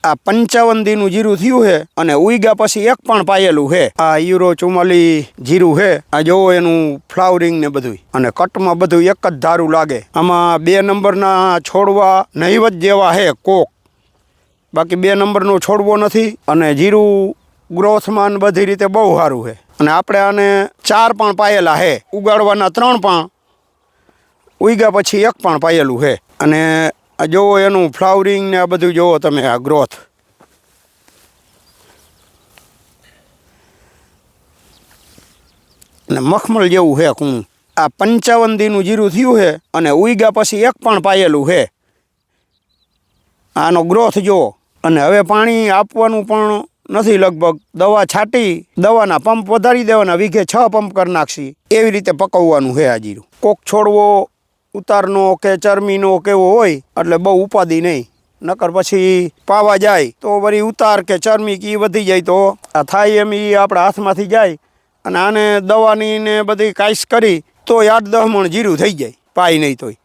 આ 55 દીનું જીરું થયું છે અને ઉગ્યા પછી એક પણ પાયેલું છે। આ યુરો 44 જીરું છે। આ જોવો એનું ફ્લાવરિંગ ને બધું અને કટમાં બધું એક જ ધારું લાગે। આમાં 2 નંબરના છોડવા નહીવત જેવા છે કોક, બાકી 2 નંબરનો છોડવો નથી અને જીરું ગ્રોથમાં બધી રીતે બહુ સારું છે। અને આપણે આને 4 પણ પાયેલા છે, ઉગાડવાના 3 પણ, ઉગ્યા પછી એક પણ પાયેલું છે। અને આ જોવો એનું ફ્લાવરિંગ ને આ બધું જોવો તમે, આ ગ્રોથ અને મખમલ જેવું છે કૂણું। આ 55 દીનું જીરું થયું છે અને ઉગ્યા પછી એક પણ પાયેલું છે। આનો ગ્રોથ જોવો। અને હવે પાણી આપવાનું પણ નથી, લગભગ દવા છાંટી દવાના પંપ વધારી દેવાના, વીઘે 6 પંપ કરી નાખશી, એવી રીતે પકવવાનું છે આ જીરું। કોક છોડવો ઉતારનો કે ચરમીનો કેવો હોય એટલે બહુ ઉપાદી નહીં, નકર પછી પાવા જાય તો વળી ઉતાર કે ચરમી કે વધી જાય તો આ થાય એમ એ આપણા હાથમાંથી જાય। અને આને દવાની ને બધી કાઈસ કરી તો 8-10 મણ જીરું થઈ જાય, પાય નહીં તોય।